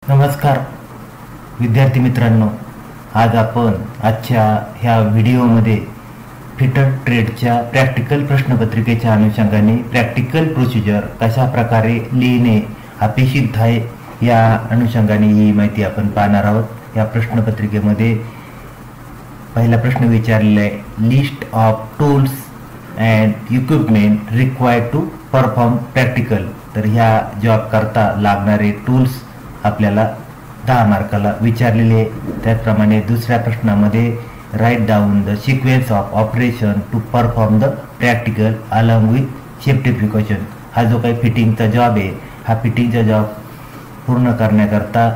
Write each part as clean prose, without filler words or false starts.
नमस्कार विद्यार्थी मित्रांनो, आज आपण आजच्या ह्या व्हिडिओमध्ये फिटर ट्रेडच्या प्रॅक्टिकल प्रश्नपत्रिकेच्या अनुषंगाने प्रॅक्टिकल प्रोसिजर कशा प्रकारे लिहिणे अपेक्षित आहे या अनुषंगाने ही माहिती आपण पाहणार आहोत। या प्रश्नपत्रिकेमध्ये पहिला प्रश्न विचारलेला आहे, list of tools and equipment required to perform practical. तर ह्या जॉब करता लागणारे टूल्स आपल्याला 10 मार्काला विचारलेले आहे। त्याचप्रमाणे दुसऱ्या प्रश्नामध्ये write down the sequence of operation to perform the practical along with safety precaution. हा जो काही फिटिंगचा जॉब आहे, हा फिटिंगचा जॉब पूर्ण करण्याकरता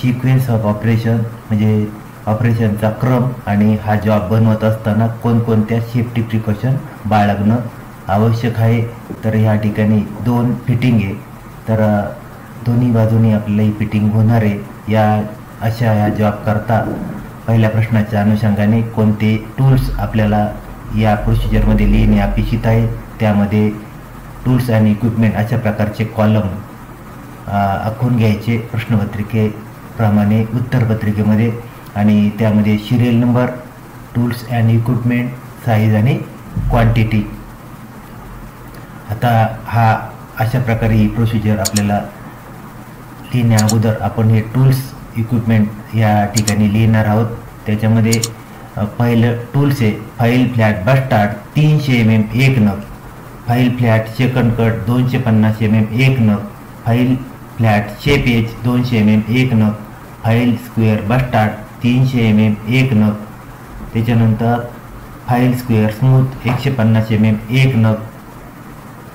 सिक्वेन्स ऑफ ऑपरेशन म्हणजे ऑपरेशनचा क्रम आणि हा जॉब बनवत असताना कोणकोणत्या सेफ्टी प्रिकॉशन बाळगणं आवश्यक आहे। तर ह्या ठिकाणी 2 फिटिंग आहे, तर दोन्ही बाजूनी आपल्याला ही फिटिंग होणार आहे। या जॉब करता पहिल्या प्रश्नाच्या अनुषंगाने कोणते टूल्स आपल्याला या प्रोसिजरमध्ये लिहिणे अपेक्षित आहे, त्यामध्ये टूल्स आणि इक्विपमेंट अशा प्रकारचे कॉलम आखून घ्यायचे प्रश्नपत्रिकेप्रमाणे उत्तरपत्रिकेमध्ये, आणि त्यामध्ये serial number, tools and equipment, size आणि क्वांटिटी। आता हा अशा प्रकारे ही प्रोसिजर आपल्याला लिहिण्या अगोदर आपण हे टूल्स इक्विपमेंट या ठिकाणी लिहिणार आहोत। त्याच्यामध्ये पहिलं टूल्स आहे फाईल फ्लॅट बस्टार्ड 300 mm 1 नग, file flat second cut 250 mm 1 नग, file flat shape edge 200 mm 1 नग, फाईल स्क्वेअर बस्टार्ड 300 mm 1 नग, त्याच्यानंतर फाईल स्क्वेअर स्मूथ 150 mm 1 नग,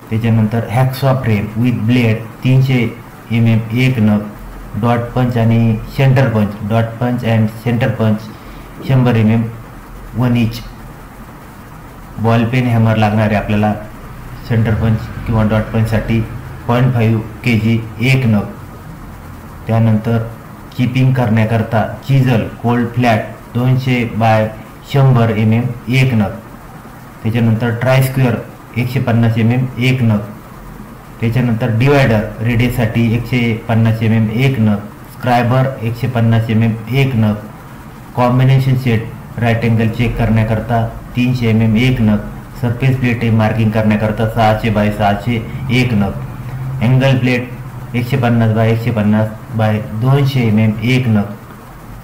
त्याच्यानंतर हॅक्सॉ फ्रेम विथ ब्लेड 300 mm 1 नग, डॉट पंच आणि सेंटर पंच, डॉट पंच अँड सेंटर पंच 100 mm 1 inch, ball peen hammer लागणार आहे आपल्याला सेंटर पंच किंवा डॉट पंचसाठी 0.5 kg 1 नग, त्यानंतर चिपिंग करण्याकरता chisel cold flat 200 by 100 mm 1 नग, त्याच्यानंतर ट्राय स्क्वेअर 150 mm 1 नग, त्याच्यानंतर डिवायडर रेडियससाठी 150 mm 1 नग, स्क्रायबर 150 mm 1 नग, combination set right angle check करण्याकरता 300 mm 1 नग, सरफेस प्लेट मार्किंग करण्याकरता 600 बाय 600 1 नग, angle plate 150 by 150 by 200 mm 1 नग,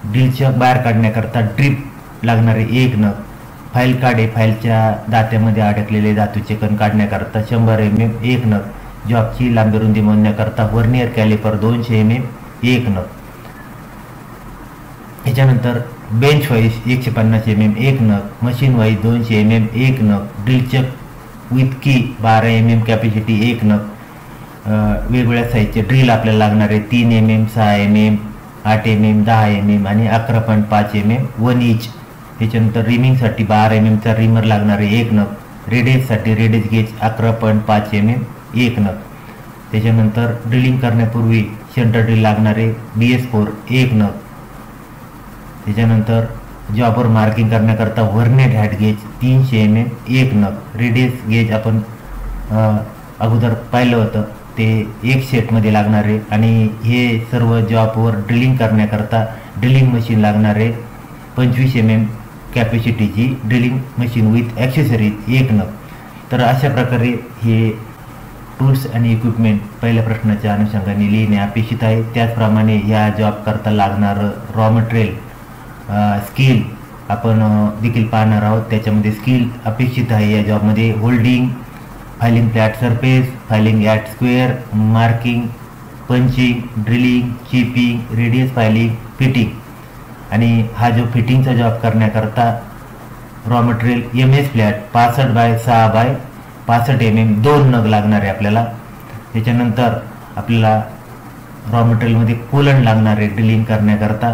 ड्रिलच्या बाहेर काढण्याकरता ड्रिप लागणारे 1 नग, फाईल काढे फाईलच्या दात्यामध्ये अडकलेले धातूचे कण काढण्याकरता 100 mm 1 नग, जॉबची लांबी रुंदी मोजण्याकरता व्हर्नियर कॅलिपर 200 mm 1 नग, याच्यानंतर बेंच वाईज 150 mm 1 नग, मशीन वाईज 200 mm 1 नग, ड्रिल चक विथ की 12 mm कॅपॅसिटी 1 नग, वेगवेगळ्या साईजचे ड्रिल आपल्याला लागणार आहे 3 mm 6 mm 8 mm 10 mm आणि 11.5 mm 1 इंच, त्याच्यानंतर रिमिंगसाठी 12 mm चा रिमर लागणार आहे 1 नग, रेडियससाठी रेडियस गेज 11.5 mm 1 नग, त्याच्यानंतर ड्रिलिंग करण्यापूर्वी सेंटर ड्रिल लागणारे BS4 1 नग, त्याच्यानंतर जॉबवर मार्किंग करण्याकरता व्हर्नियर हॅट गेज 300 mm 1 नग, रेडियस गेज आपण अगोदर पाहिलं होतं ते 1 सेटमध्ये लागणार आहे, आणि हे सर्व जॉबवर ड्रिलिंग करण्याकरता ड्रिलिंग मशीन लागणार आहे 25 mm कॅपॅसिटीची ड्रिलिंग मशीन विथ ॲक्सेसरीज 1 नग। तर अशा प्रकारे हे टूल्स आणि इक्विपमेंट पहिल्या प्रश्नाच्या अनुषंगाने लिहिणे अपेक्षित आहे। त्याचप्रमाणे या जॉब करता लागणारं रॉ मटेरियल स्किल आपण देखील पाहणार आहोत। त्याच्यामध्ये स्किल अपेक्षित आहे या जॉबमध्ये holding, filing flat surface, filing at square, marking, punching, drilling, chipping, radius filing, fitting. आणि हा जो फिटिंगचा जॉब करण्याकरता raw material MS flat 65 by 6 by 65 mm 2 नग लागणार आहे आपल्याला। त्याच्यानंतर आपल्याला रॉ मटेरियलमध्ये कूलंट लागणार आहे ड्रिलिंग करण्याकरता।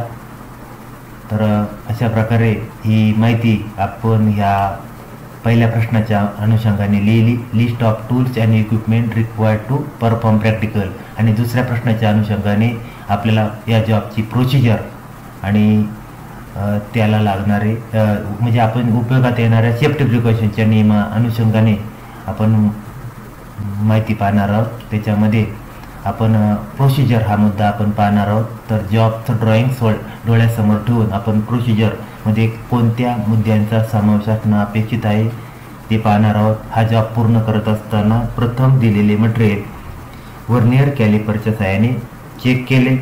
तर अशा प्रकारे ही माहिती आपण ह्या पहिल्या प्रश्नाच्या अनुषंगाने लिहिली, list of tools and equipment required to perform practical, आणि दुसऱ्या प्रश्नाच्या अनुषंगाने आपल्याला या जॉबची प्रोसिजर आणि त्याला लागणारे म्हणजे आपण उपयोगात येणाऱ्या सेफ्टी प्रिकॉशनच्या नियमा अनुषंगाने आपण माहिती पाहणार आहोत। त्याच्यामध्ये आपण प्रोसिजर हा मुद्दा आपण पाहणार आहोत. तर जॉबचं ड्रॉइंग डोळ्यासमोर ठेवून आपण प्रोसिजरमध्ये कोणत्या मुद्द्यांचा समावेश असणं अपेक्षित आहे ते पाहणार आहोत. हा जॉब पूर्ण करत असताना प्रथम दिलेले मटेरियल व्हर्नियर कॅलिपरच्या सहाय्याने चेक केले.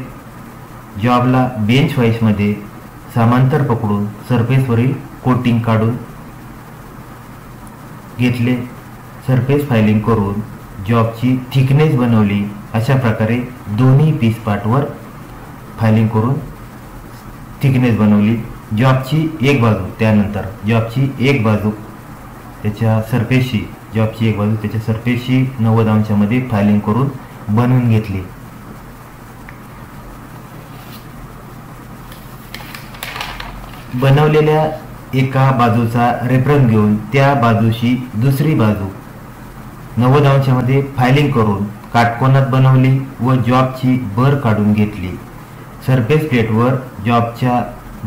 जॉबला बेंच वाईसमध्ये समांतर पकडून सरफेसवरील कोटिंग काढून घेतले. सरफेस फायलिंग करून जॉबची थिकनेस बनवली. अशा प्रकारे दोन्ही पीस पार्टवर फायलिंग करून थिकनेस बनवली. जॉबची एक बाजू त्यानंतर जॉबची एक बाजू त्याच्या सरफेसशी 90 अंशामध्ये फायलिंग करून बनवून घेतली. बनवलेल्या एका बाजूचा रेफरन्स घेऊन त्या बाजूशी दुसरी बाजू 90 अंशामध्ये फायलिंग करून काटकोनात बनवली व जॉबची बर काढून घेतली. सरफेस प्लेटवर जॉबच्या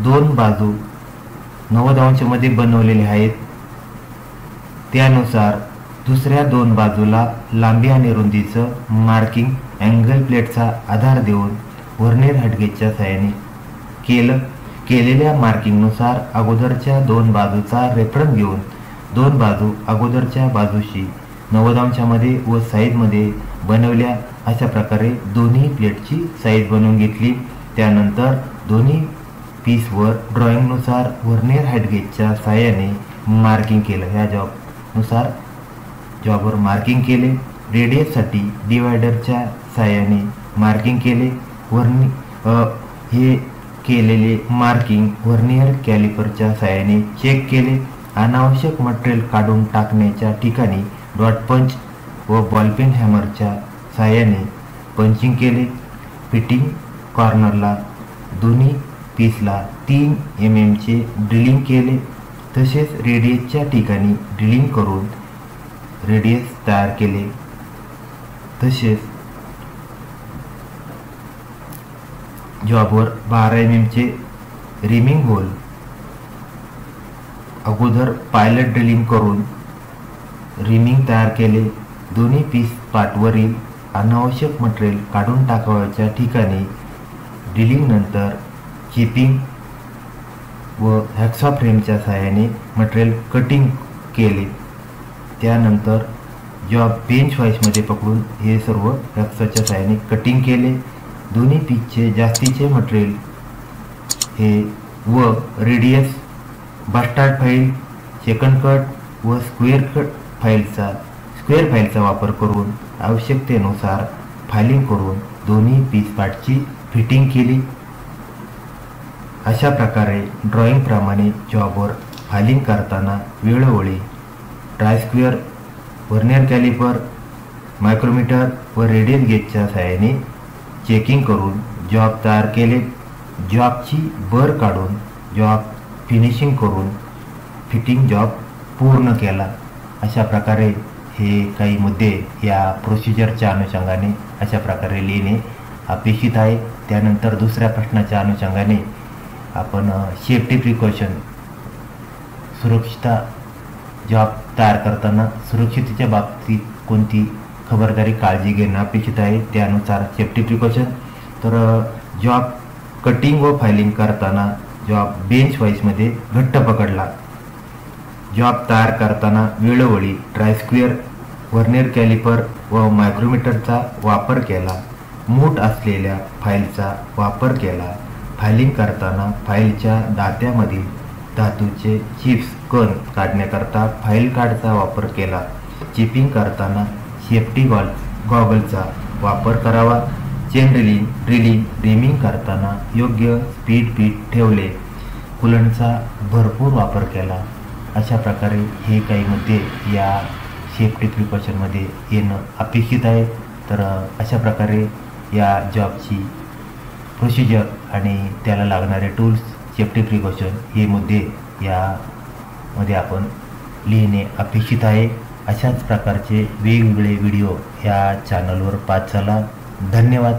दोन बाजू 90 अंशामध्ये बनवलेले आहेत. त्यानुसार दुसऱ्या दोन बाजूला लांबी आणि रुंदीचं मार्किंग अँगल प्लेटचा आधार देऊन व्हर्नियर हाईट गेजच्या सहाय्याने केलेल्या मार्किंगनुसार अगोदरच्या दोन बाजूचा रेफरन्स घेऊन दोन बाजू अगोदरच्या बाजूशी 90 अंशामध्ये व साईजमध्ये बनवल्या. अशा प्रकारे दोन्ही प्लेटची साईज बनवून घेतली. त्यानंतर दोन्ही पीसवर ड्रॉइंगनुसार व्हर्नियर हाईट गेजच्या सहाय्याने मार्किंग केलं. ह्या जॉबवर मार्किंग केले. रेडियससाठी डिवायडरच्या सहाय्याने मार्किंग केले. हे केलेले मार्किंग व्हर्नियर कॅलिपरच्या सहाय्याने चेक केले. अनावश्यक मटेरियल काढून टाकण्याच्या ठिकाणी डॉट पंच व बॉलपेन हॅमरच्या सहाय्याने पंचिंग केले. फिटिंग कॉर्नरला दोन्ही पीसला 3 mm चे ड्रिलिंग केले. तसेच रेडियसच्या ठिकाणी ड्रिलिंग करून रेडियस तयार केले. तसेच जॉबवर 12 mm चे रिमिंग होल अगोदर पायलट ड्रिलिंग करून रिमिंग तयार केले. दोन्ही पीस पार्टवरील अनावश्यक मटेरियल काढून टाकावयाच्या ठिकाणी ड्रिलिंग नंतर चिपिंग व हॅक्सॉ फ्रेमच्या सहाय्याने मटेरियल कटिंग केले. त्यानंतर जॉब बेंच वाईसमध्ये पकडून हे सर्व हॅक्सॉच्या सहाय्याने कटिंग केले. दोन्ही पीसचे जास्तीचे मटेरियल हे व radius bastard file, second cut व स्क्वेअर फाईलचा वापर करून आवश्यकतेनुसार फायलिंग करून दोन्ही पीस पार्टची फिटिंग केली. अशा प्रकारे ड्रॉइंगप्रमाणे जॉबवर फायलिंग करताना वेळोवेळी ट्रायस्क्वेअर, व्हर्नियर कॅलिपर, मायक्रोमीटर व रेडियस गेजच्या सहाय्याने चेकिंग करून जॉब तयार केले. जॉबची बर काढून जॉब फिनिशिंग करून फिटिंग जॉब पूर्ण केला. अशा प्रकारे हे काही मुद्दे या प्रोसिजरच्या अनुषंगाने अशा प्रकारे लिहिणे अपेक्षित आहे. त्यानंतर दुसऱ्या प्रश्नाच्या अनुषंगाने आपण सेफ्टी प्रिकॉशन, सुरक्षितता, जॉब तयार करताना सुरक्षिततेच्या बाबतीत कोणती खबरदारी काळजी घेणं अपेक्षित आहे त्यानुसार सेफ्टी प्रिकॉशन. तर जॉब कटिंग व फायलिंग करताना जॉब बेंच वाईसमध्ये घट्ट पकडला. जॉब तयार करताना वेळोवेळी ट्रायस्क्वेअर, व्हर्नियर कॅलिपर व मायक्रोमीटरचा वापर केला. मूठ असलेल्या फाईलचा वापर केला. फायलिंग करताना फाईलच्या दात्यामधील धातूचे चिप्स कण काढण्याकरता फाईल कार्डचा वापर केला. चिपिंग करताना सेफ्टी गॉगलचा वापर करावा. चेन ड्रिलिंग, रिमिंग करताना योग्य स्पीड ठेवले. कूलंटचा भरपूर वापर केला. अशा प्रकारे हे काही मुद्दे या सेफ्टी प्रिकॉशनमध्ये येणं अपेक्षित आहे. तर अशा प्रकारे या जॉबची प्रोसिजर आणि त्याला लागणारे टूल्स, सेफ्टी प्रिकॉशन हे मुद्दे यामध्ये आपण लिहिणे अपेक्षित आहे. अशाच प्रकारचे वेगवेगळे व्हिडिओ या चॅनलवर पाहत चला. धन्यवाद.